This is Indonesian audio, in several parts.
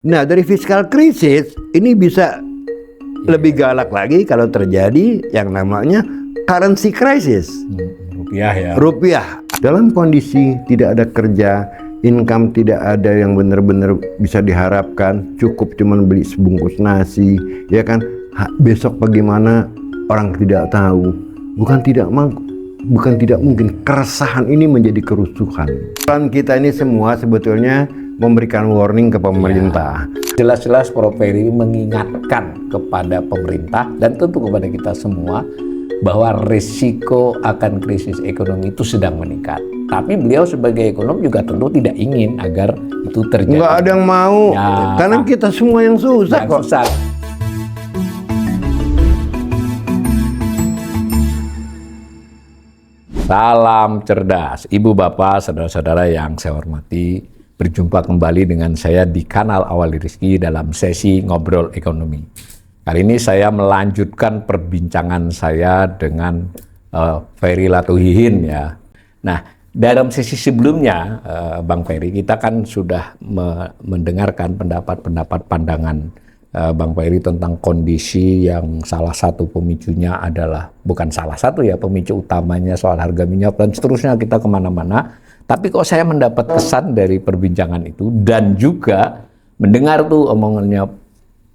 Nah, dari fiskal krisis ini bisa lebih galak lagi kalau terjadi yang namanya currency crisis. Rupiah ya. Rupiah dalam kondisi tidak ada kerja, income tidak ada yang benar-benar bisa diharapkan, cukup cuman beli sebungkus nasi, ya kan? Besok bagaimana orang tidak tahu. Bukan tidak mungkin keresahan ini menjadi kerusuhan. Peran kita ini semua sebetulnya memberikan warning ke pemerintah. Jelas-jelas Prof. Ferry mengingatkan kepada pemerintah dan tentu kepada kita semua bahwa risiko akan krisis ekonomi itu sedang meningkat. Tapi beliau sebagai ekonom juga tentu tidak ingin agar itu terjadi. Nggak ada yang mau, karena kita semua yang susah kok. Susah. Salam cerdas, Ibu Bapak, saudara-saudara yang saya hormati. Berjumpa kembali dengan saya di kanal Awali Rizki dalam sesi Ngobrol Ekonomi. Kali ini saya melanjutkan perbincangan saya dengan Ferry Latuhihin ya. Nah, dalam sesi sebelumnya, Bang Ferry, kita kan sudah mendengarkan pendapat-pendapat pandangan Bang Ferry tentang kondisi yang salah satu pemicunya adalah, bukan salah satu ya, pemicu utamanya soal harga minyak dan seterusnya, kita kemana-mana. Tapi kok saya mendapat kesan dari perbincangan itu dan juga mendengar tuh omongannya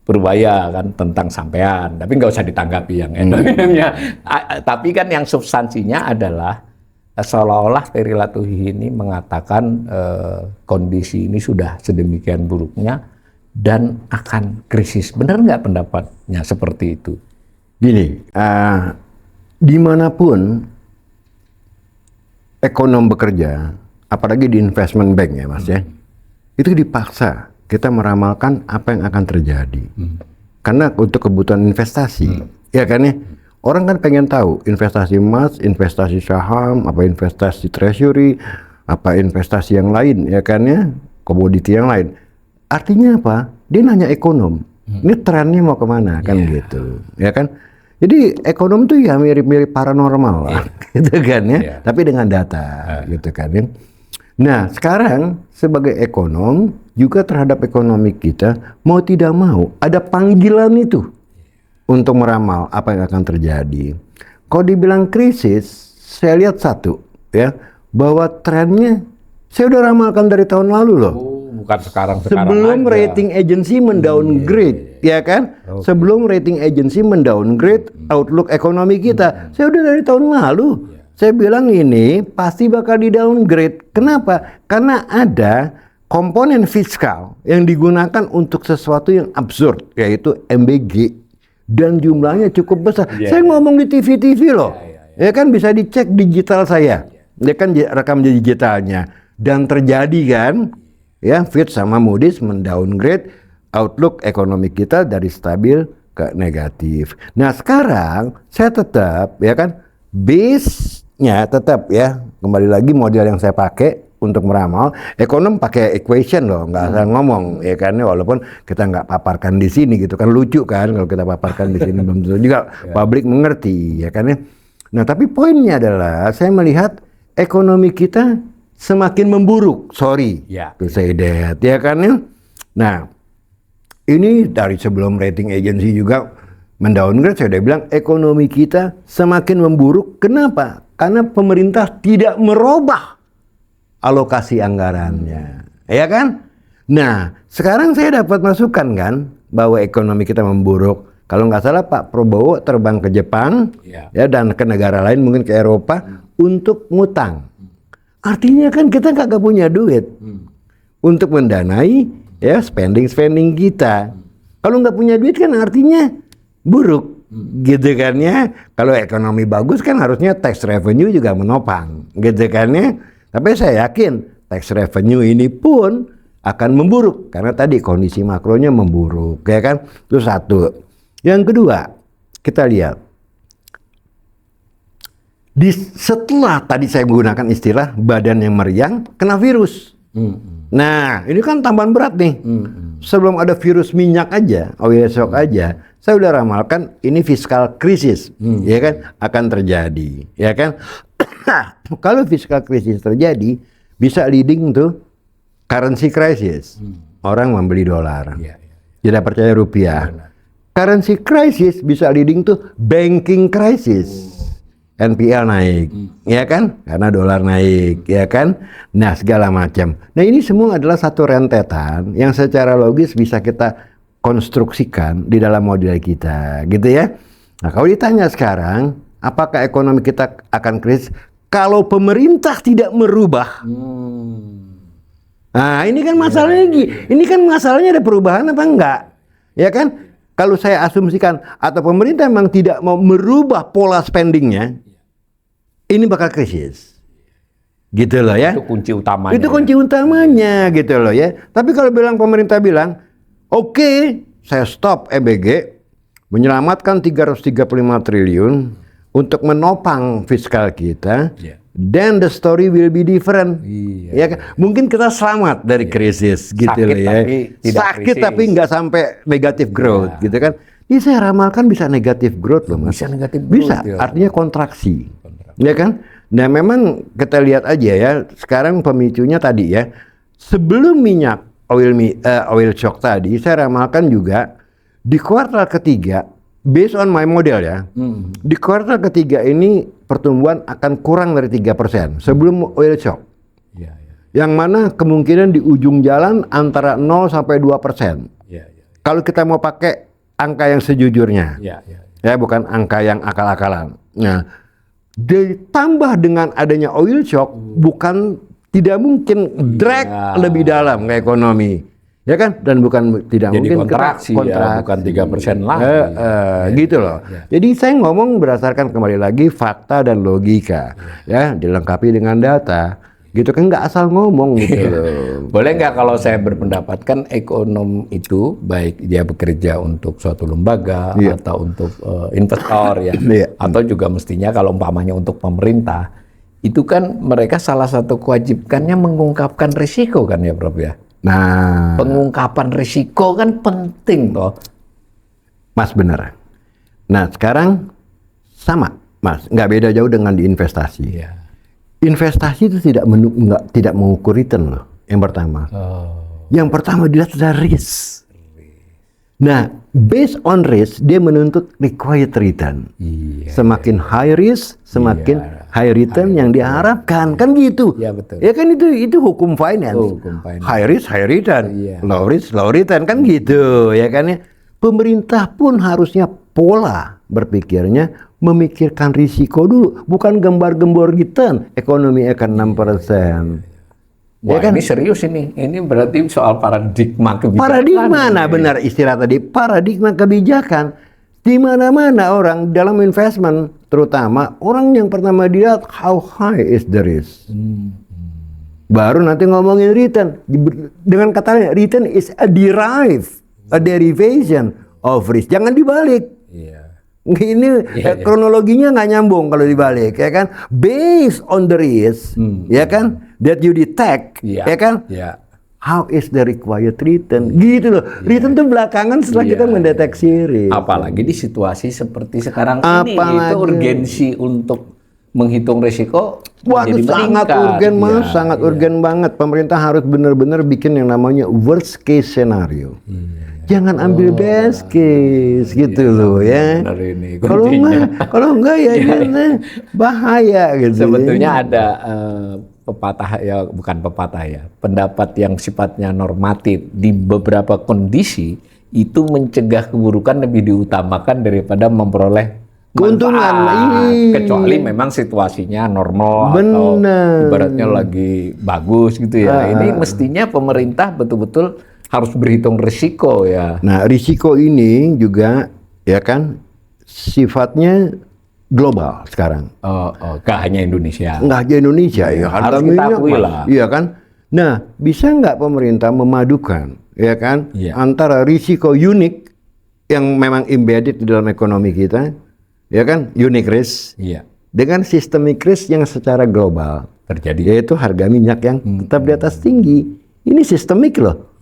Purbaya kan tentang sampean, tapi nggak usah ditanggapi yang endornya. Tapi kan yang substansinya adalah seolah-olah Ferry Latuhihin ini mengatakan kondisi ini sudah sedemikian buruknya dan akan krisis. Benar nggak pendapatnya seperti itu? Gini, dimanapun ekonom bekerja, apalagi di investment bank ya Mas ya, itu dipaksa kita meramalkan apa yang akan terjadi. Karena untuk kebutuhan investasi, ya kan ya, orang kan pengen tahu investasi emas, investasi saham, apa investasi treasury, apa investasi yang lain, ya kan ya, komoditi yang lain. Artinya apa? Dia nanya ekonom, ini trennya mau kemana kan gitu, ya kan? Jadi ekonom itu ya mirip-mirip paranormal lah, gitu kan ya, tapi dengan data, gitu kan ya. Nah sekarang sebagai ekonom juga terhadap ekonomi kita mau tidak mau ada panggilan itu untuk meramal apa yang akan terjadi. Kalau dibilang krisis, saya lihat satu ya, bahwa trennya saya udah ramalkan dari tahun lalu loh. Bukan sekarang sebelum aja. Rating agency mendowngrade, ya kan? Sebelum rating agency mendowngrade outlook ekonomi kita, saya udah dari tahun lalu. Saya bilang ini pasti bakal di-downgrade. Kenapa? Karena ada komponen fiskal yang digunakan untuk sesuatu yang absurd, yaitu MBG. Dan jumlahnya cukup besar. Saya ngomong di TV-TV loh. Ya kan bisa dicek digital saya. Ya kan rekam digitalnya. Dan terjadi kan, ya Fitch sama Moody's mendowngrade outlook ekonomi kita dari stabil ke negatif. Nah sekarang saya tetap ya kan base-nya tetap ya, kembali lagi model yang saya pakai untuk meramal. Ekonom pakai equation loh, nggak asal ngomong ya kan, walaupun kita nggak paparkan di sini gitu kan, lucu kan kalau kita paparkan di sini belum tentu juga publik mengerti ya kan ya. Nah tapi poinnya adalah saya melihat ekonomi kita semakin memburuk, to say that, ya kan ya. Nah, ini dari sebelum rating agency juga mendowngrade, saya udah bilang ekonomi kita semakin memburuk. Kenapa? Karena pemerintah tidak merubah alokasi anggarannya, ya kan? Nah, sekarang saya dapat masukan kan bahwa ekonomi kita memburuk. Kalau nggak salah Pak Prabowo terbang ke Jepang, ya dan ke negara lain, mungkin ke Eropa untuk ngutang. Artinya kan kita nggak punya duit untuk mendanai ya spending kita. Kalau nggak punya duit kan artinya buruk, gitu kan ya. Kalau ekonomi bagus kan harusnya tax revenue juga menopang, gitu kan ya. Tapi saya yakin tax revenue ini pun akan memburuk karena tadi kondisi makronya memburuk, ya kan. Itu satu. Yang kedua, kita lihat. Setelah tadi saya menggunakan istilah badan yang meriang kena virus. Nah ini kan tambahan berat nih. Sebelum ada virus minyak aja, oil shock aja, saya udah ramalkan ini fiskal krisis, ya kan, akan terjadi, ya kan. Kalau fiskal krisis terjadi, bisa leading to currency crisis. orang membeli dolar. Iya. Tidak percaya rupiah. Currency crisis bisa leading to banking crisis. NPL naik, ya kan? Karena dolar naik, ya kan? Nah, segala macam. Nah, ini semua adalah satu rentetan yang secara logis bisa kita konstruksikan di dalam model kita, gitu ya. Nah, kalau ditanya sekarang, apakah ekonomi kita akan krisis kalau pemerintah tidak merubah? Nah, ini kan masalahnya, ini kan masalahnya ada perubahan apa enggak? Ya kan? Kalau saya asumsikan atau pemerintah memang tidak mau merubah pola spendingnya, ini bakal krisis. Gitu loh ya. Itu kunci utamanya. Itu kunci utamanya gitu loh ya. Tapi kalau pemerintah bilang, oke, saya stop EBG, menyelamatkan 335 triliun untuk menopang fiskal kita, then the story will be different. Ya kan? Mungkin kita selamat dari krisis gitu Sakit loh ya. tapi tidak Sakit krisis. tapi nggak sampai negatif growth gitu kan. Ini saya ramalkan bisa negatif growth loh Mas. Bisa negatif Bisa, growth, ya. artinya kontraksi. Ya kan? Nah memang kita lihat aja ya, sekarang pemicunya tadi ya, sebelum minyak oil shock tadi, saya ramalkan juga di kuartal ketiga, based on my model ya, di kuartal ketiga ini pertumbuhan akan kurang dari 3% sebelum oil shock. Yang mana kemungkinan di ujung jalan antara 0 sampai 2%. Kalau kita mau pakai angka yang sejujurnya, ya bukan angka yang akal-akalan. Nah, ditambah dengan adanya oil shock, bukan tidak mungkin drag lebih dalam ke ekonomi, ya kan? Dan bukan tidak Jadi mungkin kontraksi, ya, bukan 3% lagi. Gitu loh. Jadi saya ngomong berdasarkan kembali lagi fakta dan logika, ya dilengkapi dengan data. Gitu kan, nggak asal ngomong gitu loh. Boleh nggak kalau saya berpendapat kan ekonom itu baik dia bekerja untuk suatu lembaga atau untuk investor ya, atau juga mestinya kalau umpamanya untuk pemerintah, itu kan mereka salah satu kewajibannya mengungkapkan risiko kan ya Prof ya. Nah, Pengungkapan risiko kan penting toh. Mas benar. Nah sekarang sama Mas, nggak beda jauh dengan di investasi. Investasi itu tidak mengukur return loh. Yang pertama. Yang pertama dilihat dari risk. Nah, based on risk dia menuntut required return. Semakin high risk, semakin high return yang diharapkan, kan gitu. Iya betul. Ya kan itu hukum finance. High risk, high return. Low risk, low return, kan gitu, ya kan ya. Pemerintah pun harusnya pola berpikirnya memikirkan risiko dulu, bukan gembar-gembor return. Ekonomi akan 6%. Wah, Ya kan? ini serius ini. Ini berarti soal paradigma kebijakan. Paradigma, nah benar istilah tadi, paradigma kebijakan. Di mana-mana orang dalam investment, terutama orang yang pertama dilihat how high is the risk. Baru nanti ngomongin return. Dengan kata lain, return is a derivation of risk. Jangan dibalik. Ini kronologinya nggak nyambung kalau dibalik, ya kan? Based on the risk, ya kan? That you detect, ya kan? How is the required return? Gitu loh. Return itu belakangan setelah kita mendeteksi risk. Apalagi di situasi seperti sekarang ini, itu urgensi untuk menghitung risiko. Wah, itu sangat urgen Mas, sangat urgen banget. Pemerintah harus benar-benar bikin yang namanya worst case scenario. Jangan ambil best case gitu loh ya. Kalau enggak ya ini bahaya gitu. Sebetulnya ada pepatah ya, bukan pepatah ya, pendapat yang sifatnya normatif di beberapa kondisi itu mencegah keburukan lebih diutamakan daripada memperoleh keuntungan. Kecuali memang situasinya normal atau ibaratnya lagi bagus gitu ya. Ini mestinya pemerintah betul-betul harus berhitung risiko ya. Nah, risiko ini juga ya kan sifatnya global sekarang. Gak hanya Indonesia. Nggak hanya Indonesia ya. Harus kita akui lah. Iya kan. Nah, bisa nggak pemerintah memadukan ya kan antara risiko unik yang memang embedded di dalam ekonomi kita, ya kan, unique risk, dengan systemic risk yang secara global terjadi, yaitu harga minyak yang tetap di atas tinggi. Ini sistemik loh.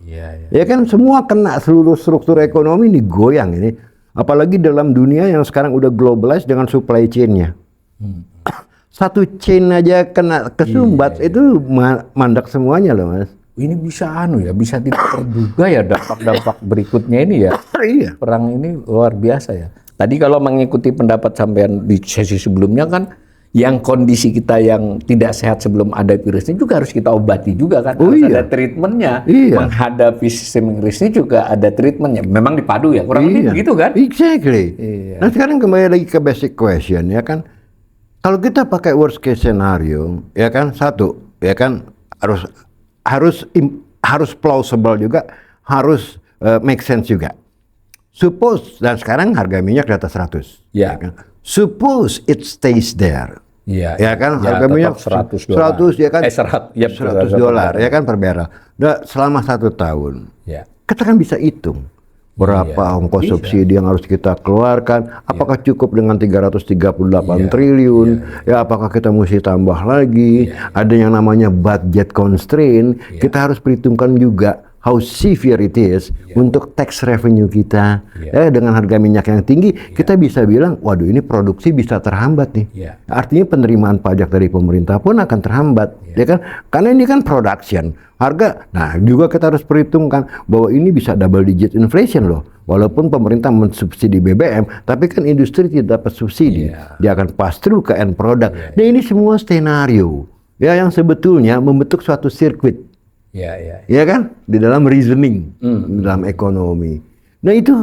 Ya kan, semua kena, seluruh struktur ekonomi ini goyang ini. Apalagi dalam dunia yang sekarang udah globalized dengan supply chain-nya. Satu chain aja kena kesumbat, itu mandak semuanya loh Mas. ini bisa bisa tidak terduga ya dampak-dampak berikutnya ini ya. Iya. Perang ini luar biasa ya. Tadi kalau mengikuti pendapat sampean di sesi sebelumnya kan, yang kondisi kita yang tidak sehat sebelum ada virus ini juga harus kita obati juga kan. Harus ada treatmentnya. Iya. Menghadapi sistem virus ini juga ada treatmentnya. Memang dipadu ya, kurang lebih begitu kan? Exactly. Iya. Nah sekarang kembali lagi ke basic question ya kan. Kalau kita pakai worst case scenario ya kan, satu ya kan harus plausible juga, harus make sense juga. Suppose, dan sekarang harga minyak di atas 100. Ya. Kan? Suppose it stays there. Iya. Ya kan, Ya, harga minyak $100 ya kan, $100 $100 ya kan per barrel. Nah, selama 1 tahun. Ya. Kita kan bisa hitung berapa ongkos subsidi yang harus kita keluarkan, apakah cukup dengan 338 triliun, ya apakah kita mesti tambah lagi, ada yang namanya budget constraint, kita harus perhitungkan juga how severe it is untuk tax revenue kita. Dengan harga minyak yang tinggi, kita bisa bilang, waduh ini produksi bisa terhambat nih. Artinya penerimaan pajak dari pemerintah pun akan terhambat, ya kan? Karena ini kan production, harga. Nah, juga kita harus perhitungkan bahwa ini bisa double digit inflation loh. Walaupun pemerintah mensubsidi BBM, tapi kan industri tidak dapat subsidi. Dia akan pass through ke end product. Nah, ini semua skenario ya yang sebetulnya membentuk suatu sirkuit. Ya kan, di dalam reasoning, di dalam ekonomi. Nah itu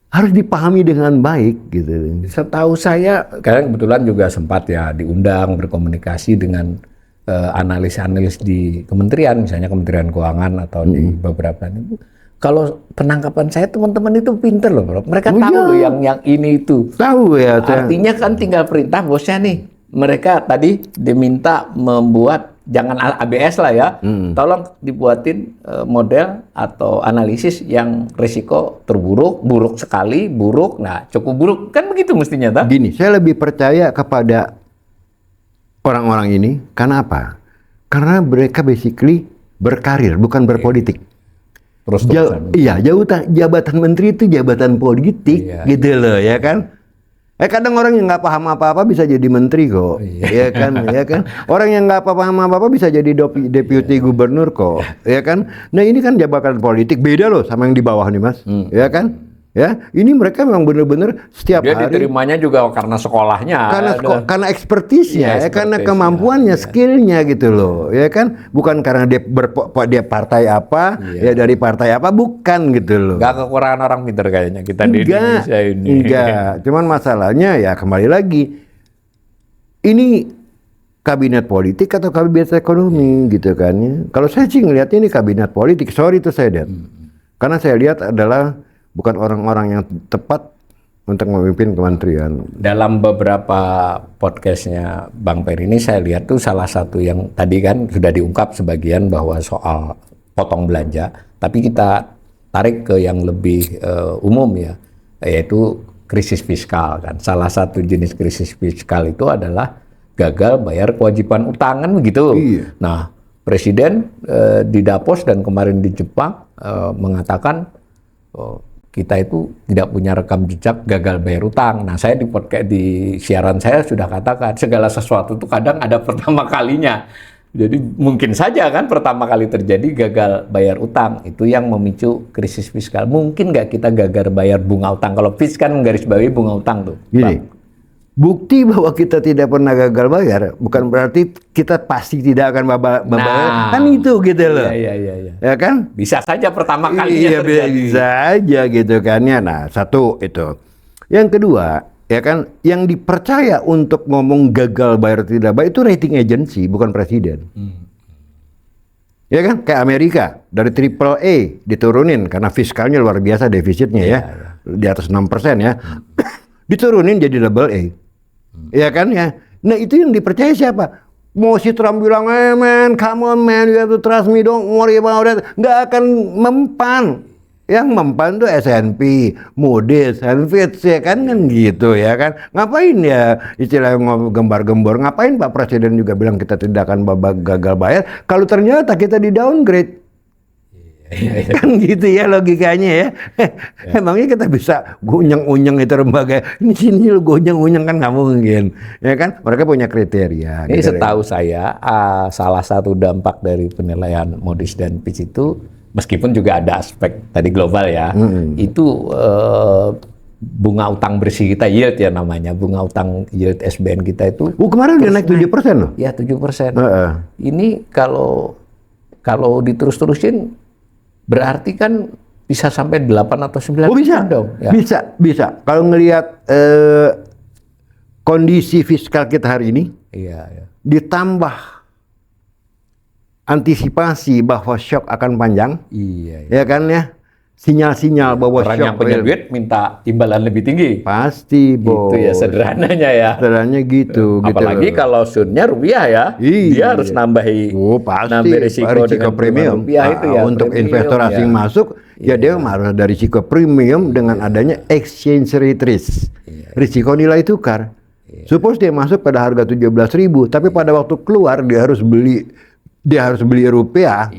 harus dipahami dengan baik gitu. Setahu saya, kalian kebetulan juga sempat ya diundang berkomunikasi dengan analis-analis di kementerian, misalnya Kementerian Keuangan atau di beberapa itu. Kalau penangkapan saya teman-teman itu pinter loh, bro. Mereka tahu loh yang ini itu. Tahu ya. Artinya kan tinggal perintah bosnya nih. Mereka tadi diminta membuat, jangan ABS lah ya, tolong dibuatin model atau analisis yang risiko terburuk, buruk sekali, buruk, nah cukup buruk, kan begitu mestinya tak? Gini, saya lebih percaya kepada orang-orang ini, karena apa? Karena mereka basically berkarir, bukan berpolitik. Terus Jabatan menteri itu jabatan politik, gitu loh, ya kan? Kadang orang yang nggak paham apa-apa bisa jadi menteri kok, ya kan, ya kan. Orang yang nggak paham apa-apa bisa jadi deputi gubernur kok, ya kan. Nah ini kan jabatan politik, beda loh sama yang di bawah nih mas, ya kan. Ya, ini mereka memang benar-benar setiap dia hari. Diterimanya juga karena sekolahnya, karena ekspertisnya, karena kemampuannya, skillnya gitu loh, ya kan. Bukan karena dia partai apa, ya dari partai apa, bukan gitu loh. Nggak kekurangan orang pintar kayaknya kita di Indonesia ini. Enggak, cuman masalahnya ya kembali lagi, ini kabinet politik atau kabinet ekonomi gitu kan ya. Kalau saya sih ngelihatnya ini kabinet politik, sorry itu saya lihat. Karena saya lihat adalah bukan orang-orang yang tepat untuk memimpin kementerian. Dalam beberapa podcastnya Bang Peri ini saya lihat tuh salah satu yang tadi kan sudah diungkap sebagian bahwa soal potong belanja, tapi kita tarik ke yang lebih umum ya, yaitu krisis fiskal kan. Salah satu jenis krisis fiskal itu adalah gagal bayar kewajiban utang kan begitu. Nah, Presiden di Davos dan kemarin di Jepang mengatakan kita itu tidak punya rekam jejak gagal bayar utang. Nah, saya di siaran saya sudah katakan segala sesuatu itu kadang ada pertama kalinya. Jadi mungkin saja kan pertama kali terjadi gagal bayar utang itu yang memicu krisis fiskal. Mungkin nggak kita gagal bayar bunga utang? Kalau Fitch kan menggarisbawahi bunga utang tuh. Gini, bukti bahwa kita tidak pernah gagal bayar bukan berarti kita pasti tidak akan bayar. Kan itu gitu loh. Iya. Ya kan? Bisa saja pertama kalinya terjadi. Bisa aja gitu kan ya. Nah, satu itu. Yang kedua, ya kan, yang dipercaya untuk ngomong gagal bayar tidak bayar itu rating agency, bukan presiden. Ya kan? Kayak Amerika dari AAA diturunin karena fiskalnya luar biasa defisitnya ya. Di atas 6% ya. Diturunin jadi double A. Ya kan ya. Nah itu yang dipercaya siapa? Mau si Trump bilang, man, come on man, you have to trust me, don't worry about that. Nggak akan mempan. Yang mempan tuh S&P, Moody's, and Fitch ya kan gitu ya kan. Ngapain ya istilah gembar-gembor, ngapain Pak Presiden juga bilang kita tidak akan gagal bayar kalau ternyata kita di downgrade. Kan gitu ya logikanya ya. Emangnya kita bisa gunyang-unyang itu lembaga, ini sini lu gunyang-unyang, kan nggak mungkin. Ya kan, mereka punya kriteria. Ini gitu. setahu saya salah satu dampak dari penilaian Moody's dan Fitch itu, meskipun juga ada aspek tadi global ya, itu bunga utang bersih kita, yield ya namanya, bunga utang yield SBN kita itu. Kemarin udah naik 7% loh. Ya 7%. Ini kalau diterus-terusin berarti kan bisa sampai 8 atau 9% bisa dong. Ya. Bisa. Kalau ngelihat kondisi fiskal kita hari ini, Iya. ditambah antisipasi bahwa shock akan panjang, Iya. ya kan ya, sinyal-sinyal bahwa Orang shock yang punya duit minta imbalan lebih tinggi. pasti, Bos. Itu ya sederhananya ya. Sederhananya gitu. Apalagi kalau sunnya rupiah ya, Iya. dia harus nambahi Pasti nambah risiko dengan premium rupiah itu ya. untuk premium, investor asing ya. masuk, ya dia harus ada risiko premium dengan adanya exchange rate risk, risiko nilai tukar. Suppose dia masuk pada harga 17.000, tapi pada waktu keluar dia harus beli rupiah,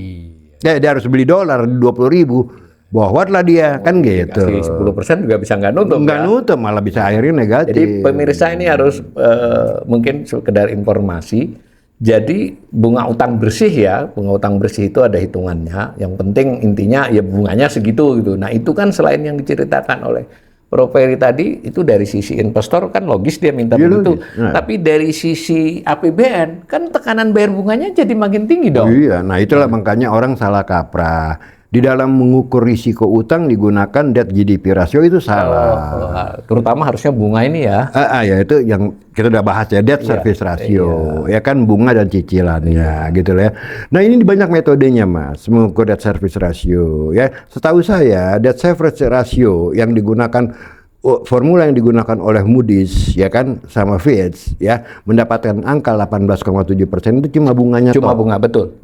dia harus beli dolar 20.000. Bohwatlah dia, kan gitu. Kasih 10% juga bisa nggak nutup. Nggak nutup, malah bisa akhirnya negatif. Jadi pemirsa ini harus mungkin sekedar informasi. Jadi bunga utang bersih ya, bunga utang bersih itu ada hitungannya. Yang penting intinya ya bunganya segitu gitu. Nah itu kan selain yang diceritakan oleh Prof. Peri tadi, itu dari sisi investor kan logis dia minta begitu. Nah. Tapi dari sisi APBN kan tekanan bayar bunganya jadi makin tinggi dong. Iya, nah itulah makanya orang salah kaprah. Di dalam mengukur risiko utang digunakan debt GDP ratio itu salah. Terutama harusnya bunga ini ya. Ya itu yang kita udah bahas ya, debt service ratio, ya kan, bunga dan cicilannya gitu loh ya. Nah ini banyak metodenya Mas, mengukur debt service ratio ya. Setahu saya debt service ratio yang digunakan, formula yang digunakan oleh Moody's ya kan sama Fitch ya, mendapatkan angka 18,7% itu cuma bunganya. Cuma bunga, betul.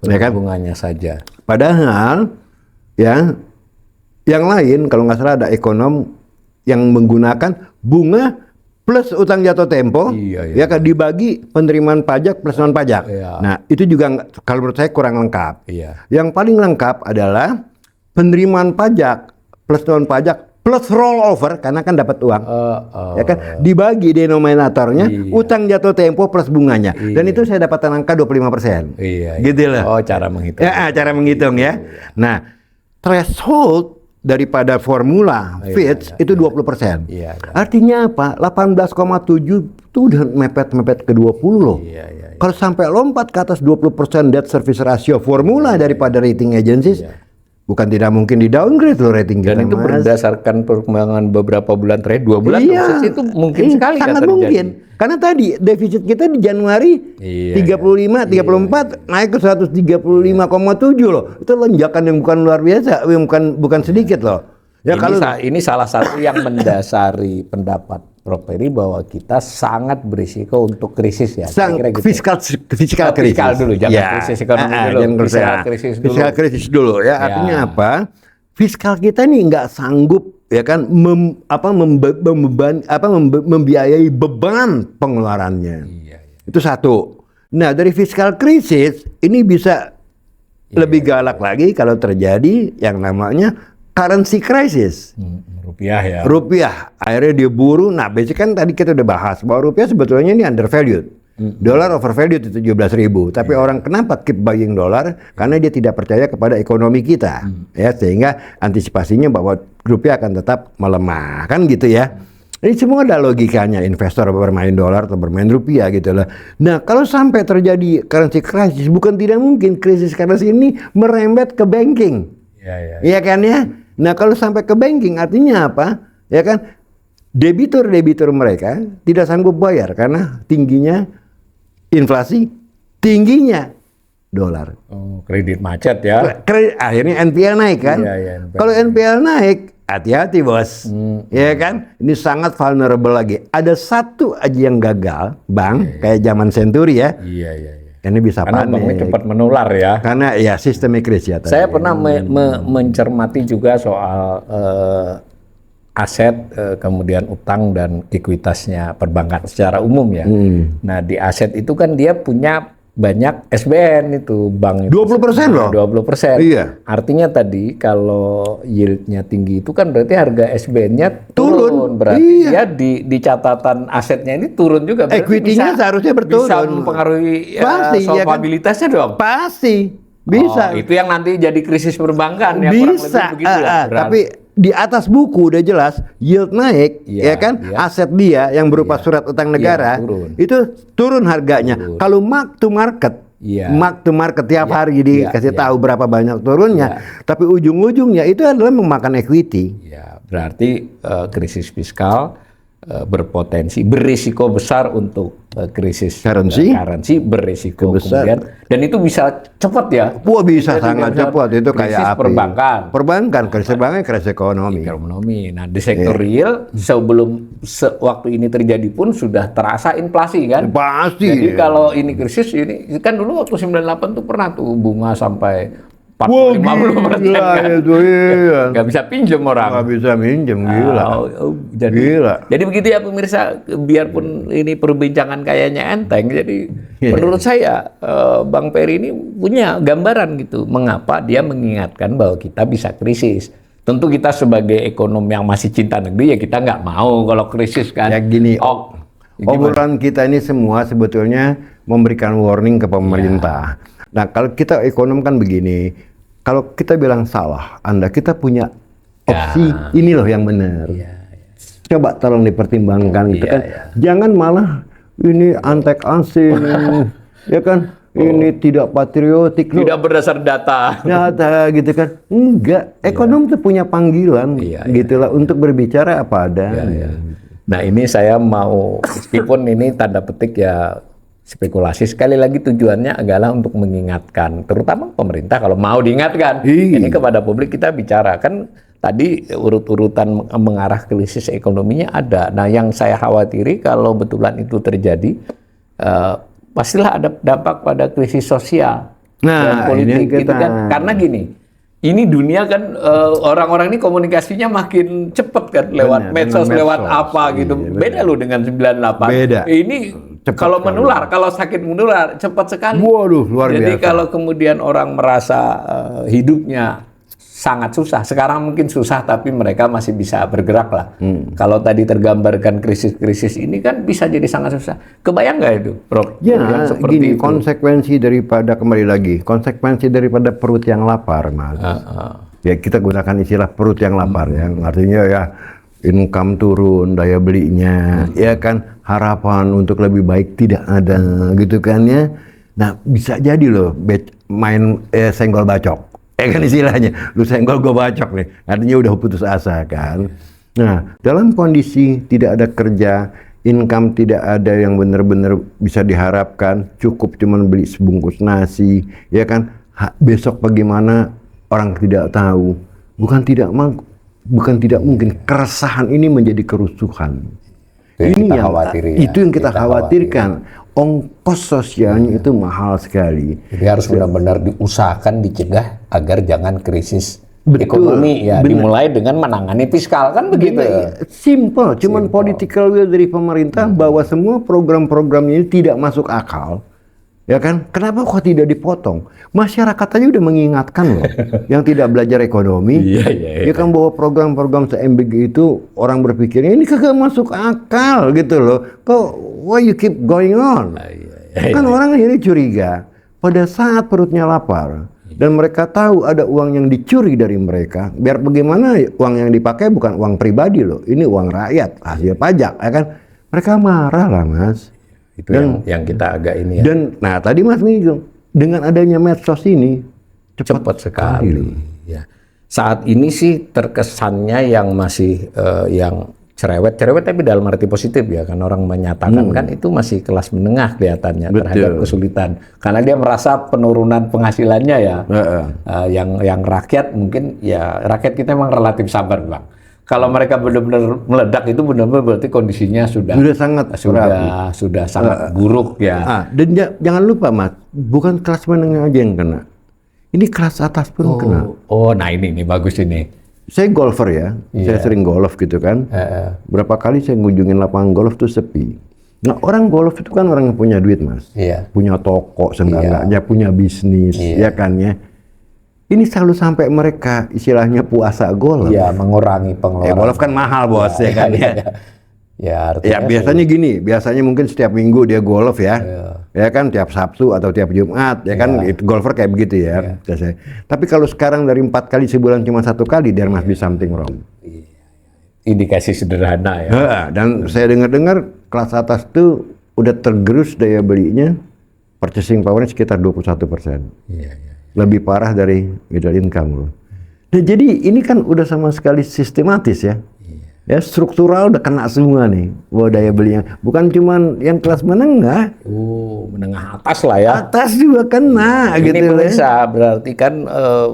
Ya kan? Bunganya saja. Padahal ya yang lain kalau nggak salah ada ekonom yang menggunakan bunga plus utang jatuh tempo, ya kan, dibagi penerimaan pajak plus non pajak. Nah itu juga kalau menurut saya kurang lengkap. Yang paling lengkap adalah penerimaan pajak plus non pajak plus rollover, karena kan dapat uang, ya kan, dibagi denominatornya utang jatuh tempo plus bunganya, dan itu saya dapatkan angka 25%. Gitu loh. Cara menghitung. Cara menghitung ya. Nah, threshold daripada formula Fitch itu 20%. Artinya apa? 18,7 itu udah mepet ke 20 loh. Kalau sampai lompat ke atas 20% debt service ratio formula daripada rating agencies, bukan tidak mungkin di downgrade loh rating kita. Dan itu Mas, berdasarkan perkembangan beberapa bulan terakhir, 2 bulan itu mungkin sekali sangat kan terjadi. mungkin. Karena tadi defisit kita di Januari 34 naik ke 135,7 loh. Itu lonjakan yang bukan luar biasa, yang bukan sedikit loh. Ya Ini salah satu yang mendasari pendapat Prof. Peri bahwa kita sangat berisiko untuk krisis ya. Fiskal krisis. Fiskal dulu, jangan krisis ekonomi dulu. Fiskal krisis dulu ya. Artinya apa? Fiskal kita nih nggak sanggup ya kan membiayai beban pengeluarannya. Itu satu. Nah dari fiskal krisis ini bisa lebih galak lagi kalau terjadi yang namanya currency crisis. Rupiah akhirnya diburu. Nah basic kan tadi kita udah bahas bahwa rupiah sebetulnya ini undervalued. Dolar overvalued di 17.000. Tapi orang kenapa keep buying dolar? Karena dia tidak percaya kepada ekonomi kita. Ya, sehingga antisipasinya bahwa rupiah akan tetap melemah. Kan gitu ya. Ini semua ada logikanya, investor bermain dolar atau bermain rupiah gitu loh. Nah kalau sampai terjadi currency crisis, bukan tidak mungkin krisis currency ini merembet ke banking. Iya kan ya. Nah kalau sampai ke banking artinya apa? Ya kan, debitur mereka tidak sanggup bayar karena tingginya inflasi, tingginya dolar. Kredit macet ya. Akhirnya NPL naik kan. Kalau NPL naik, hati-hati bos. Ya kan, ini sangat vulnerable lagi. Ada satu aja yang gagal, bang, kayak zaman Century ya. Ini bisa karena panik. banknya cepat menular ya. Karena ya sistemik risk ya. Saya pernah mencermati juga soal aset, kemudian utang dan ekuitasnya perbankan secara umum ya. Nah di aset itu kan dia punya banyak SBN itu bank itu. 20% loh. 20%. Iya. Artinya tadi kalau yieldnya tinggi itu kan berarti harga SBN-nya Turun. turun. Berarti Iya. dia di catatan asetnya ini turun juga. Berarti Equity-nya seharusnya berturun. Bisa mempengaruhi Pasti, ya kan? solvabilitasnya dong. Pasti bisa. Oh, itu yang nanti jadi krisis perbankan ya, kurang lebih Bisa. begitu ya. Tapi di atas buku udah jelas yield naik, Iya, ya kan? iya. Aset dia yang berupa surat utang negara turun. itu turun harganya. Kalau mark to market, Iya. mark to market tiap Iya, hari dikasih iya. tahu berapa banyak turunnya, tapi ujung-ujungnya itu adalah memakan equity. Ya, berarti krisis fiskal berpotensi berisiko besar untuk krisis Currency. berisiko Besar. kemudian, dan itu bisa cepat ya. Wah, bisa Jadi sangat bisa cepat itu kayak krisis api. perbankan. Krisis perbankan, krisis ekonomi. Ekonomi. Nah, di sektor real sebelum waktu ini terjadi pun sudah terasa inflasi kan. Pasti. Jadi kalau ini krisis ini kan dulu waktu 98 tuh pernah tuh bunga sampai Wah, 40-50% gila kan. itu, iya. Nggak bisa pinjam orang. Nggak bisa minjem, gila. Jadi, Gila. jadi begitu ya pemirsa, biarpun ini perbincangan kayaknya enteng, jadi menurut saya Bang Peri ini punya gambaran gitu, mengapa dia mengingatkan bahwa kita bisa krisis. Tentu kita sebagai ekonom yang masih cinta negeri ya kita nggak mau kalau krisis kan. Ya gini, gimana? obrolan kita ini semua sebetulnya memberikan warning ke pemerintah. Nah, kalau kita ekonom kan begini, kalau kita bilang salah, kita punya opsi ini loh yang benar. Coba tolong dipertimbangkan gitu kan. Jangan malah ini antek-asing, ya kan? Ini tidak patriotik, Tidak berdasar data. data gitu kan. Enggak, ekonom tuh punya panggilan gitulah untuk berbicara apa adanya. Nah, ini saya mau, meskipun ini tanda petik ya spekulasi, sekali lagi tujuannya adalah untuk mengingatkan, terutama pemerintah kalau mau diingatkan. Ini kepada publik kita bicara kan tadi urut-urutan mengarah krisis ekonominya ada. Nah, yang saya khawatiri kalau betulan itu terjadi, pastilah ada dampak pada krisis sosial dan politik ini gitu kan. Karena gini, ini dunia kan orang-orang ini komunikasinya makin cepat kan lewat medsos, lewat apa gitu. Beda loh dengan 98. Beda. Ini kalau menular, kalau sakit menular cepat sekali. Waduh, luar biasa. Jadi kalau kemudian orang merasa hidupnya sangat susah, sekarang mungkin susah tapi mereka masih bisa bergerak lah. Kalau tadi tergambarkan krisis-krisis ini kan bisa jadi sangat susah. Kebayang nggak itu, Prof? Ya, Yang seperti gini, itu. konsekuensi daripada, kembali lagi, konsekuensi daripada perut yang lapar, Mas. Ya, kita gunakan istilah perut yang lapar, yang artinya ya income turun, daya belinya, ya kan, harapan untuk lebih baik tidak ada, gitu kan ya. Nah, bisa jadi loh, main senggol bacok. Kan istilahnya, lu senggol gue bacok nih, artinya udah putus asa kan. Nah, dalam kondisi tidak ada kerja, income tidak ada yang benar-benar bisa diharapkan, cukup cuman beli sebungkus nasi, ya kan, besok bagaimana orang tidak tahu. Bukan tidak mungkin keresahan ini menjadi kerusuhan. Itu yang kita khawatirkan. Ongkos sosialnya itu mahal sekali. Jadi harus benar-benar diusahakan, dicegah agar jangan krisis ekonomi ya. Dimulai dengan menangani fiskal kan begitu. Simple, cuman political will dari pemerintah bahwa semua program-programnya ini tidak masuk akal. Ya kan? Kenapa kok tidak dipotong? Masyarakat aja udah mengingatkan loh, yang tidak belajar ekonomi. Ya kan, bahwa program-program se-MBG itu orang berpikirnya ini kagak masuk akal gitu loh. Kok why you keep going on? Kan orang akhirnya curiga pada saat perutnya lapar dan mereka tahu ada uang yang dicuri dari mereka. Biar bagaimana uang yang dipakai bukan uang pribadi loh, ini uang rakyat, hasil pajak, ya kan? Mereka marah lah, Mas. Itu yang kita agak ini ya. Dan nah tadi Mas Migong, dengan adanya medsos ini cepat sekali. Ya. Saat ini sih terkesannya yang masih yang cerewet tapi dalam arti positif ya, kan orang menyatakan kan itu masih kelas menengah kelihatannya terhadap kesulitan karena dia merasa penurunan penghasilannya ya. Yang rakyat mungkin ya, rakyat kita memang relatif sabar, Bang. Kalau mereka benar-benar meledak itu benar-benar berarti kondisinya sudah sangat buruk ya. Dan jangan lupa, Mas, bukan kelas menengah aja yang kena. Ini kelas atas pun kena. Nah ini bagus ini. Saya golfer ya, saya sering golf gitu kan. Berapa kali saya ngunjungin lapangan golf tuh sepi. Nah, orang golf itu kan orang yang punya duit, Mas. Iya. Punya toko seenggak-enggaknya, punya bisnis, Iya. ya kan ya. Ini selalu sampai mereka istilahnya puasa golf. Iya, mengurangi pengeluaran. Golf kan mahal, Bos, ya kan ya. Ya, Ya artinya biasanya gini, biasanya mungkin setiap minggu dia golf ya. Ya kan tiap Sabtu atau tiap Jumat, ya kan itu golfer kayak begitu ya. Biasanya. Tapi kalau sekarang dari 4 kali sebulan cuma 1 kali, there must be something wrong. indikasi sederhana ya. Dan saya dengar-dengar kelas atas tuh udah tergerus daya belinya, purchasing power-nya sekitar 21%. Iya, iya. Lebih parah dari middle income loh. Nah, jadi ini kan udah sama sekali sistematis ya. Ya struktural udah kena semua nih bahwa daya belinya. Bukan cuman yang kelas menengah, Menengah atas lah ya. atas juga kena Ini gitu ya. pemirsa, berarti kan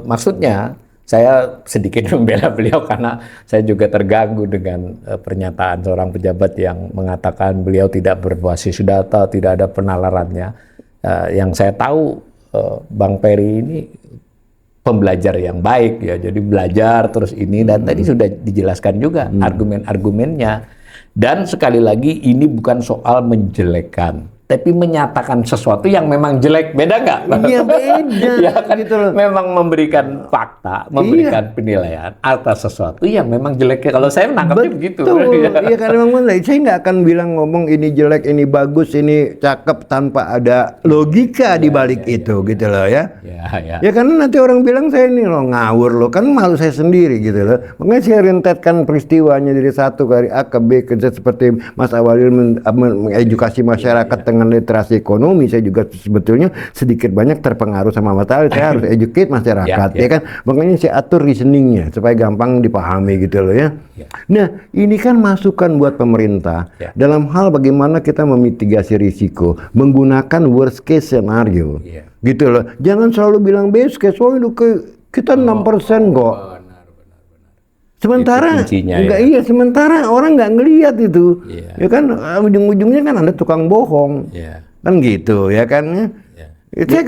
maksudnya saya sedikit membela beliau karena saya juga terganggu dengan pernyataan seorang pejabat yang mengatakan beliau tidak berbasis data, tidak ada penalarannya. Yang saya tahu Bang Peri ini pembelajar yang baik ya, jadi belajar terus ini dan tadi sudah dijelaskan juga argumen-argumennya. Dan sekali lagi ini bukan soal menjelekkan, tapi menyatakan sesuatu yang memang jelek. Beda nggak? Iya beda. Ya kan, gitu loh. memang memberikan fakta, memberikan penilaian atas sesuatu yang memang jelek. Kalau saya menangkapnya begitu. Betul, iya kan memang benar. Saya nggak akan bilang ngomong ini jelek, ini bagus, ini cakep tanpa ada logika di balik itu, gitu loh ya. Ya karena nanti orang bilang saya ini loh ngawur loh, kan malu saya sendiri gitu loh. Makanya saya rentetkan peristiwanya dari satu dari A ke B ke Z seperti Mas Awalil mengedukasi masyarakat dengan literasi ekonomi. Saya juga sebetulnya sedikit banyak terpengaruh sama Mas Awalil. Saya harus educate masyarakat, ya kan. Makanya saya atur reasoningnya supaya gampang dipahami gitu loh ya. Nah ini kan masukan buat pemerintah dalam hal bagaimana kita memitigasi risiko menggunakan worst case scenario. Gitu loh. Jangan selalu bilang best case, oh itu kita 6% kok. Sementara enggak iya, sementara orang nggak ngelihat itu. Ya kan ujung-ujungnya kan Anda tukang bohong. Kan gitu ya kan. Saya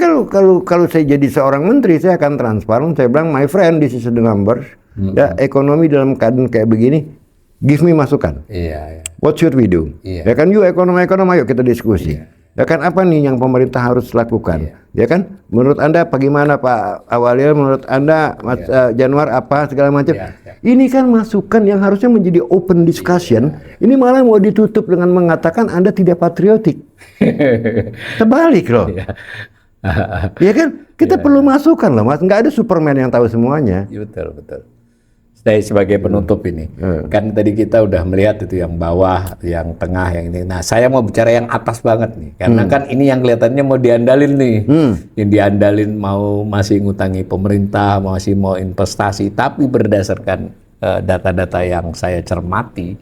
kalau saya jadi seorang menteri, saya akan transparan, saya bilang my friend this is the numbers. Ya, ekonomi dalam keadaan kayak begini, give me masukan. What should we do? Ya kan, you ekonom ayo kita diskusi. Ya kan, apa nih yang pemerintah harus lakukan? Ya kan, menurut Anda bagaimana Pak Awalil, menurut Anda Mas Januar apa segala macam. Ini kan masukan yang harusnya menjadi open discussion. Ini malah mau ditutup dengan mengatakan Anda tidak patriotik. Terbalik loh. Ya kan, kita perlu masukan loh Mas. Nggak ada Superman yang tahu semuanya. Betul, betul. Saya sebagai penutup ini, kan tadi kita udah melihat itu yang bawah, yang tengah, yang ini. Nah, saya mau bicara yang atas banget nih, karena kan ini yang kelihatannya mau diandalin nih, yang diandalin mau masih ngutangi pemerintah, masih mau investasi, tapi berdasarkan data-data yang saya cermati,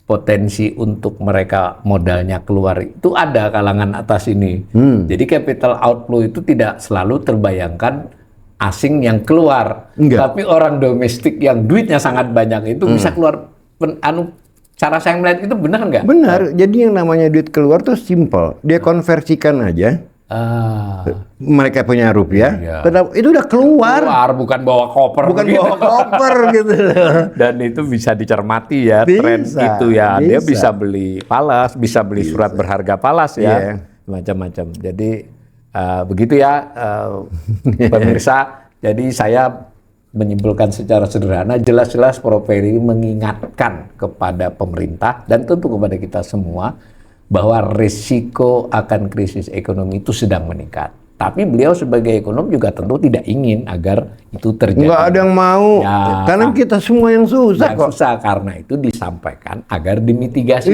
potensi untuk mereka modalnya keluar itu ada kalangan atas ini. Jadi capital outflow itu tidak selalu terbayangkan asing yang keluar, tapi orang domestik yang duitnya sangat banyak itu bisa keluar. Cara saya melihat itu benar nggak? Benar. Jadi yang namanya duit keluar tuh simple. Dia konversikan aja. Mereka punya rupiah, itu udah keluar. Bukan bawa koper. Bukan gitu. Bawa koper gitu. Dan itu bisa dicermati ya, tren itu ya. Dia bisa beli falas, bisa beli surat berharga falas ya, macam-macam. Jadi begitu ya pemirsa. Jadi saya menyimpulkan secara sederhana, jelas-jelas Prof. Peri mengingatkan kepada pemerintah dan tentu kepada kita semua bahwa risiko akan krisis ekonomi itu sedang meningkat. Tapi beliau sebagai ekonom juga tentu tidak ingin agar itu terjadi. Nggak ada yang mau, karena kita semua yang susah kok. Susah, karena itu disampaikan agar dimitigasi.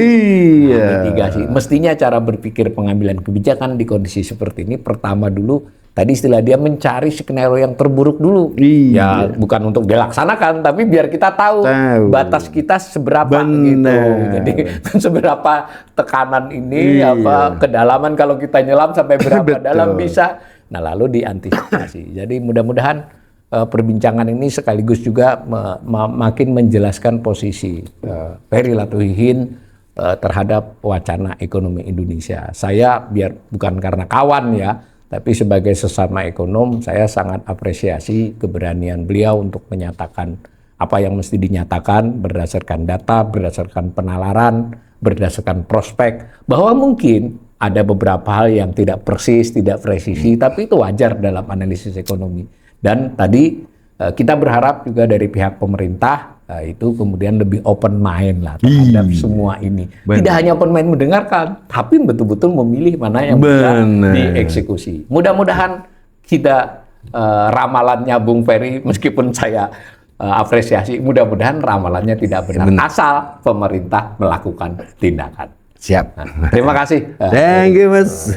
Mitigasi. Mestinya cara berpikir pengambilan kebijakan di kondisi seperti ini, pertama dulu, tadi istilah dia mencari skenario yang terburuk dulu. Ya, bukan untuk dilaksanakan, tapi biar kita tahu batas kita seberapa gitu. Jadi seberapa tekanan ini, kedalaman kalau kita nyelam sampai berapa dalam bisa. Nah, lalu diantisipasi. Jadi mudah-mudahan perbincangan ini sekaligus juga makin menjelaskan posisi Peri Latuhihin terhadap wacana ekonomi Indonesia. Saya bukan karena kawan ya, tapi sebagai sesama ekonom, saya sangat apresiasi keberanian beliau untuk menyatakan apa yang mesti dinyatakan berdasarkan data, berdasarkan penalaran, berdasarkan prospek, bahwa mungkin ada beberapa hal yang tidak persis, tidak presisi, tapi itu wajar dalam analisis ekonomi. Dan tadi kita berharap juga dari pihak pemerintah itu kemudian lebih open mind lah terhadap semua ini. Benar. Tidak hanya open mind mendengarkan, tapi betul-betul memilih mana yang bisa dieksekusi. Mudah-mudahan kita ramalannya Bung Ferry, meskipun saya apresiasi, mudah-mudahan ramalannya tidak benar. Asal pemerintah melakukan tindakan. Siap. Terima kasih. Thank you, Mas.